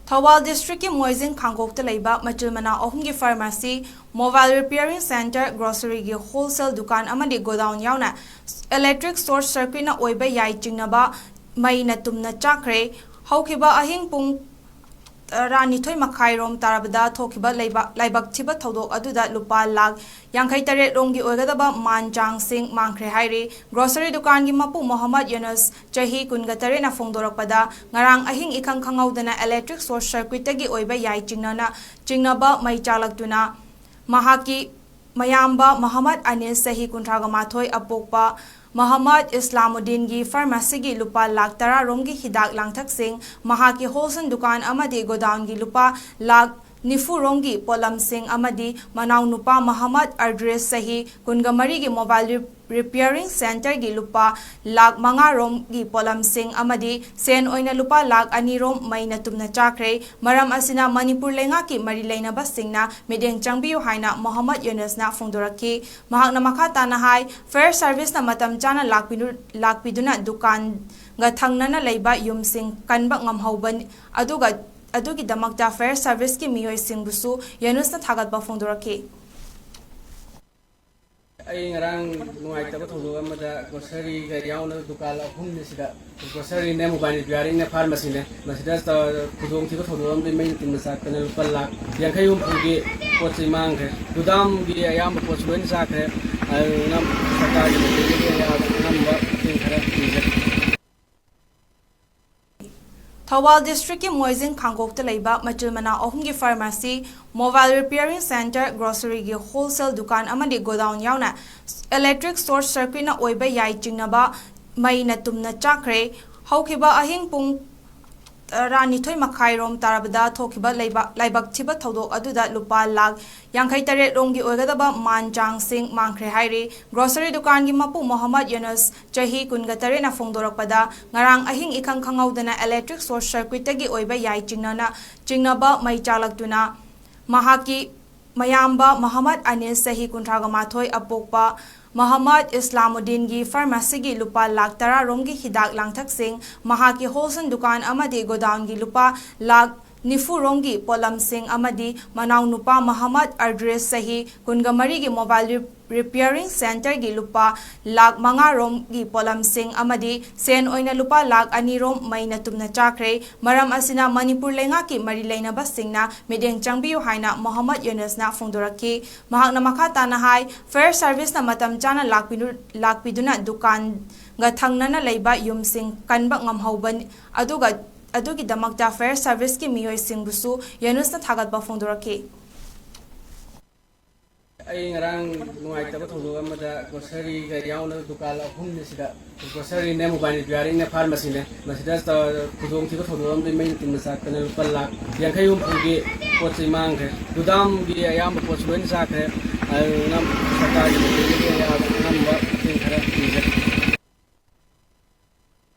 ꯊꯧꯕꯥꯜ ꯗꯤꯁꯇ꯭ꯔꯤꯛꯀꯤ ꯃꯣꯏꯖꯤꯡ ꯈꯥꯡꯒꯣꯛꯇ ꯂꯩꯕ ꯃꯆꯤꯜ ꯃꯅꯥꯎ ꯑꯍꯨꯝꯒꯤ ꯐꯥꯔꯃꯥꯁꯤ, ꯃꯣꯕꯥꯏꯜ ꯔꯤꯄꯦꯌꯔꯤꯡ ꯁꯦꯟꯇꯔ, ꯒ꯭ꯔꯣꯁꯔꯤꯒꯤ ꯍꯣꯜꯁꯦꯜ ꯗꯨꯀꯥꯟ ꯑꯃꯗꯤ ꯒꯣꯗꯥꯎꯟ ꯌꯥꯎꯅ ꯏꯂꯦꯛꯇ꯭ꯔꯤꯛ ꯁꯣꯔꯠ ꯁꯔꯀ꯭ꯌꯨꯠꯅ ꯑꯣꯏꯕ ꯌꯥꯏ ꯆꯤꯡꯅꯕ ꯃꯩꯅ ꯇꯨꯝꯅ ꯆꯥꯛꯈ꯭ꯔꯦ꯫ ꯍꯧꯈꯤꯕ ꯑꯍꯤꯡ ꯄꯨꯡ 12:30 ꯇꯥꯔꯕꯗ ꯊꯣꯛꯈꯤꯕ ꯂꯥꯏꯕꯛ ꯊꯤꯕ ꯊꯧꯗꯣꯛ ꯑꯗꯨꯗ ꯂꯨꯄꯥ _58 ꯔꯣꯝꯒꯤ ꯑꯣꯏꯒꯗꯕ ꯃꯥꯟ-ꯆꯥꯡꯁꯤꯡ ꯃꯥꯡꯈ꯭ꯔꯦ ꯍꯥꯏꯔꯤ꯫ ꯒ꯭ꯔꯣꯁꯔꯤ ꯗꯨꯀꯥꯟꯒꯤ ꯃꯄꯨ ꯃꯣꯍꯝꯃꯗ ꯌꯨꯅꯨꯁ ꯆꯍꯤ 19ꯅ ꯐꯣꯡꯗꯣꯔꯛꯄꯗ ꯉꯔꯥꯡ ꯑꯍꯤꯡ ꯏꯈꯪ ꯈꯪꯍꯧꯗꯅ ꯏꯂꯦꯛꯇ꯭ꯔꯤꯛ ꯁꯣꯔꯠ ꯁꯔꯀ꯭ꯌꯨꯠꯇꯒꯤ ꯑꯣꯏꯕ ꯌꯥꯏ ꯆꯤꯡꯅꯕ ꯃꯩ ꯆꯥꯛꯂꯛꯇꯨꯅ ꯃꯍꯥꯛꯀꯤ ꯃꯌꯥꯝꯕ ꯃꯣꯍꯝꯃꯗ ꯑꯅꯤꯁ ꯆꯍꯤ 39 ꯑꯄꯣꯛꯄ 𝗪ꯍꯃꯗ ꯏꯁꯂꯥꯃꯨꯗꯤꯟꯒꯤ ꯐꯥꯔꯃꯥꯁꯤꯒꯤ ꯂꯨꯄꯥ _10 ꯔꯣꯝꯒꯤ ꯍꯤꯗꯥꯛ ꯂꯥꯡꯊꯛꯁꯤꯡ, ꯃꯍꯥꯛꯀꯤ ꯍꯣꯜꯁꯦꯜ ꯗꯨꯀꯥꯟ ꯑꯃꯗꯤ ꯒꯣꯗꯥꯎꯟꯒꯤ ꯂꯨꯄꯥ _90 ꯔꯣꯝꯒꯤ ꯄꯣꯠꯂꯝꯁꯤꯡ ꯑꯃꯗꯤ ꯃꯅꯥꯎꯅꯨꯄꯥ ꯃꯣꯍꯝꯃꯗ ꯑꯔꯗ꯭ꯔꯤꯁ ꯆꯍꯤ 23ꯒꯤ ꯃꯣꯕꯥꯏꯜ ꯔꯤꯄꯦꯌꯔꯤꯡ ꯁꯦꯟꯇꯔꯒꯤ ꯂꯨꯄꯥ _5 ꯔꯣꯝꯒꯤ ꯄꯣꯠꯂꯝꯁꯤꯡ ꯑꯃꯗꯤ ꯁꯦꯟ ꯑꯣꯏꯅ ꯂꯨꯄꯥ _2 ꯔꯣꯝ ꯃꯩꯅ ꯇꯨꯝꯅ ꯆꯥꯛꯈ꯭ꯔꯦ꯫ ꯃꯔꯝ ꯑꯁꯤꯅ ꯃꯅꯤꯄꯨꯔ ꯂꯩꯉꯥꯛꯀꯤ ꯃꯔꯤ ꯂꯩꯅꯕꯁꯤꯡꯅ ꯃꯤꯠꯌꯦꯡ ꯆꯪꯕꯤꯌꯨ ꯍꯥꯏꯅ ꯃꯣꯍꯝꯃꯗ ꯌꯨꯅꯨꯁꯅ ꯐꯣꯡꯗꯣꯔꯛꯈꯤ꯫ ꯃꯍꯥꯛꯅ ꯃꯈꯥ ꯇꯥꯅ ꯍꯥꯏ ꯐꯥꯌꯔ ꯁꯥꯔꯚꯤꯁꯅ ꯃꯇꯝ ꯆꯥꯅ ꯂꯥꯛꯄꯤꯗꯨꯅ ꯗꯨꯀꯥꯟꯒ ꯊꯪꯅꯅ ꯂꯩꯕ ꯌꯨꯝꯁꯤꯡ ꯀꯟꯕ ꯉꯝꯍꯧꯕꯅꯤ, ꯑꯗꯨꯒꯤꯗꯃꯛꯇ ꯐꯥꯌꯔ ꯁꯥꯔꯚꯤꯁꯀꯤ ꯃꯤꯑꯣꯏꯁꯤꯡꯕꯨꯁꯨ ꯌꯨꯅꯨꯁꯅ ꯊꯥꯒꯠꯄ ꯐꯣꯡꯗꯣꯔꯛꯈꯤ꯫ ꯑꯩ ꯉꯔꯥꯡ ꯅꯨꯡꯉꯥꯏꯇꯕ ꯊꯧꯗꯣꯛ ꯑꯃꯗ ꯒ꯭ꯔꯣꯁꯔꯤꯒ ꯌꯥꯎꯅ ꯗꯨꯀꯥꯟ ꯑꯍꯨꯝꯁꯤꯗ ꯒ꯭ꯔꯣꯁꯔꯤꯅꯦ, ꯃꯣꯕꯥꯏꯜ ꯔꯤꯄꯦꯌꯔꯤꯡꯅꯦ, ꯐꯥꯔꯃꯥꯁꯤꯅꯦ, ꯃꯁꯤꯗ ꯈꯨꯗꯣꯡꯊꯤꯕ ꯊꯧꯗꯣꯛ ꯑꯃꯗꯤ ꯃꯩꯅ ꯇꯨꯝꯅ ꯆꯥꯛꯇꯅ ꯂꯨꯄꯥ _50-60ꯒꯤ ꯄꯣꯠ ꯆꯩ ꯃꯥꯡꯈ꯭ꯔꯦ꯫ ꯒꯨꯗꯥꯎꯟꯒꯤ ꯑꯌꯥꯝꯕ ꯄꯣꯠꯁꯨ ꯂꯣꯏꯅ ꯆꯥꯛꯈ꯭ꯔꯦ꯫ ꯑꯗꯨꯅ ꯁꯔꯀꯥꯔꯒꯤ ꯃꯥꯏꯀꯩꯗꯒꯤ ꯑꯉꯝꯕ ꯃꯇꯦꯡ ꯈꯔ ꯅꯤꯖꯔꯤ꯫ ꯊꯧꯕꯥꯜ ꯗꯤꯁꯇ꯭ꯔꯤꯛꯀꯤ ꯃꯣꯏꯖꯤꯡ ꯈꯥꯡꯒꯣꯛꯇ ꯂꯩꯕ ꯃꯆꯤꯜ ꯃꯅꯥꯎ ꯑꯍꯨꯝꯒꯤ ꯐꯥꯔꯃꯥꯁꯤ, ꯃꯣꯕꯥꯏꯜ ꯔꯤꯄꯦꯌꯔꯤꯡ ꯁꯦꯟꯇꯔ, ꯒ꯭ꯔꯣꯁꯔꯤꯒꯤ ꯍꯣꯜꯁꯦꯜ ꯗꯨꯀꯥꯟ ꯑꯃꯗꯤ ꯒꯣꯗꯥꯎꯟ ꯌꯥꯎꯅ ꯏꯂꯦꯛꯇ꯭ꯔꯤꯛ ꯁꯣꯔꯠ ꯁꯔꯀ꯭ꯌꯨꯠꯅ ꯑꯣꯏꯕ ꯌꯥꯏ ꯆꯤꯡꯅꯕ ꯃꯩꯅ ꯇꯨꯝꯅ ꯆꯥꯛꯈ꯭ꯔꯦ꯫ ꯍꯧꯈꯤꯕ ꯑꯍꯤꯡ ꯄꯨꯡ 12:30 ꯇꯥꯔꯕꯗ ꯊꯣꯛꯈꯤꯕ ꯂꯥꯏꯕꯛ ꯊꯤꯕ ꯊꯧꯗꯣꯛ ꯑꯗꯨꯗ ꯂꯨꯄꯥ _58 ꯔꯣꯝꯒꯤ ꯑꯣꯏꯒꯗꯕ ꯃꯥꯟ-ꯆꯥꯡꯁꯤꯡ ꯃꯥꯡꯈ꯭ꯔꯦ ꯍꯥꯏꯔꯤ꯫ ꯒ꯭ꯔꯣꯁꯔꯤ ꯗꯨꯀꯥꯟꯒꯤ ꯃꯄꯨ ꯃꯣꯍꯝꯃꯗ ꯌꯨꯅꯨꯁ ꯆꯍꯤ 19ꯅ ꯐꯣꯡꯗꯣꯔꯛꯄꯗ ꯉꯔꯥꯡ ꯑꯍꯤꯡ ꯏꯈꯪ ꯈꯪꯍꯧꯗꯅ ꯏꯂꯦꯛꯇ꯭ꯔꯤꯛ ꯁꯣꯔꯠ ꯁꯔꯀ꯭ꯌꯨꯠꯇꯒꯤ ꯑꯣꯏꯕ ꯌꯥꯏ ꯆꯤꯡꯅꯕ ꯃꯩ ꯆꯥꯛꯂꯛꯇꯨꯅ ꯃꯍꯥꯛꯀꯤ ꯃꯌꯥꯝꯕ ꯃꯣꯍꯝꯃꯗ ꯑꯅꯤꯁ ꯆꯍꯤ 39 ꯑꯄꯣꯛꯄ ꫰ ꯏꯁꯂꯥꯃꯨꯗꯤꯟꯒꯤ ꯐꯥꯔꯃꯥꯁꯤꯒꯤ ꯂꯨꯄꯥ _10 ꯔꯣꯝꯒꯤ ꯍꯤꯗꯥꯛ ꯂꯥꯡꯊꯛꯁꯤꯡ, ꯃꯍꯥꯛꯀꯤ ꯍꯣꯜꯁꯦꯜ ꯗꯨꯀꯥꯟ ꯑꯃꯗꯤ ꯒꯣꯗꯥꯎꯟꯒꯤ ꯂꯨꯄꯥ _90 ꯔꯣꯝꯒꯤ ꯄꯣꯠꯂꯝꯁꯤꯡ ꯑꯃꯗꯤ ꯃꯅꯥꯎꯅꯨꯄꯥ ꯃꯣꯍꯝꯃꯗ ꯑꯔꯗ꯭ꯔꯤꯁ ꯆꯍꯤ 23ꯒꯤ ꯃꯣꯕꯥꯏꯜ ꯔꯤꯄꯦꯌꯔꯤꯡ ꯁꯦꯟꯇꯔꯒꯤ ꯂꯨꯄꯥ _5 ꯔꯣꯝꯒꯤ ꯄꯣꯠꯂꯝꯁꯤꯡ ꯑꯃꯗꯤ ꯁꯦꯟ ꯑꯣꯏꯅ ꯂꯨꯄꯥ _2 ꯔꯣꯝ ꯃꯩꯅ ꯇꯨꯝꯅ ꯆꯥꯛꯈ꯭ꯔꯦ꯫ ꯃꯔꯝ ꯑꯁꯤꯅ ꯃꯅꯤꯄꯨꯔ ꯂꯩꯉꯥꯛꯀꯤ ꯃꯔꯤ ꯂꯩꯅꯕꯁꯤꯡꯅ ꯃꯤꯠꯌꯦꯡ ꯆꯪꯕꯤꯌꯨ ꯍꯥꯏꯅ ꯃꯣꯍꯝꯃꯗ ꯌꯨꯅꯨꯁꯅ ꯐꯣꯡꯗꯣꯔꯛꯈꯤ꯫ ꯃꯍꯥꯛꯅ ꯃꯈꯥ ꯇꯥꯅ ꯍꯥꯏ ꯐꯥꯌꯔ ꯁꯥꯔꯚꯤꯁꯅ ꯃꯇꯝ ꯆꯥꯅ ꯂꯥꯛꯄꯤꯗꯨꯅ ꯗꯨꯀꯥꯟꯒ ꯊꯪꯅꯅ ꯂꯩꯕ ꯌꯨꯝꯁꯤꯡ ꯀꯟꯕ ꯉꯝꯍꯧꯕꯅꯤ, ꯑꯗꯨꯒꯤꯗꯃꯛꯇ ꯐꯥꯌꯔ ꯁꯥꯔꯚꯤꯁꯀꯤ ꯃꯤꯑꯣꯏꯁꯤꯡꯕꯨꯁꯨ ꯌꯨꯅꯨꯁꯅ ꯊꯥꯒꯠꯄ ꯐꯣꯡꯗꯣꯔꯛꯈꯤ꯫ ꯑꯩ ꯉꯔꯥꯡ ꯅꯨꯡꯉꯥꯏꯇꯕ ꯊꯧꯗꯣꯛ ꯑꯃꯗ ꯒ꯭ꯔꯣꯁꯔꯤꯒ ꯌꯥꯎꯅ ꯗꯨꯀꯥꯟ ꯑꯍꯨꯝꯁꯤꯗ ꯒ꯭ꯔꯣꯁꯔꯤꯅꯦ, ꯃꯣꯕꯥꯏꯜ ꯔꯤꯄꯦꯌꯔꯤꯡꯅꯦ, ꯐꯥꯔꯃꯥꯁꯤꯅꯦ, ꯃꯁꯤꯗ ꯈꯨꯗꯣꯡꯊꯤꯕ ꯊꯧꯗꯣꯛ ꯑꯃꯗꯤ ꯃꯩꯅ ꯇꯨꯝꯅ ꯆꯥꯛꯇꯅ ꯂꯨꯄꯥ _50-60ꯒꯤ ꯄꯣꯠ ꯆꯩ ꯃꯥꯡꯈ꯭ꯔꯦ꯫ ꯒꯨꯗꯥꯎꯟꯒꯤ ꯑꯌꯥꯝꯕ ꯄꯣꯠꯁꯨ ꯂꯣꯏꯅ ꯆꯥꯛꯈ꯭ꯔꯦ꯫ ꯑꯗꯨꯅ ꯁꯔꯀꯥꯔꯒꯤ ꯃꯥꯏꯀꯩꯗꯒꯤ ꯑꯉꯝꯕ ꯃꯇꯦꯡ ꯈꯔ ꯅꯤꯖꯔꯤ꯫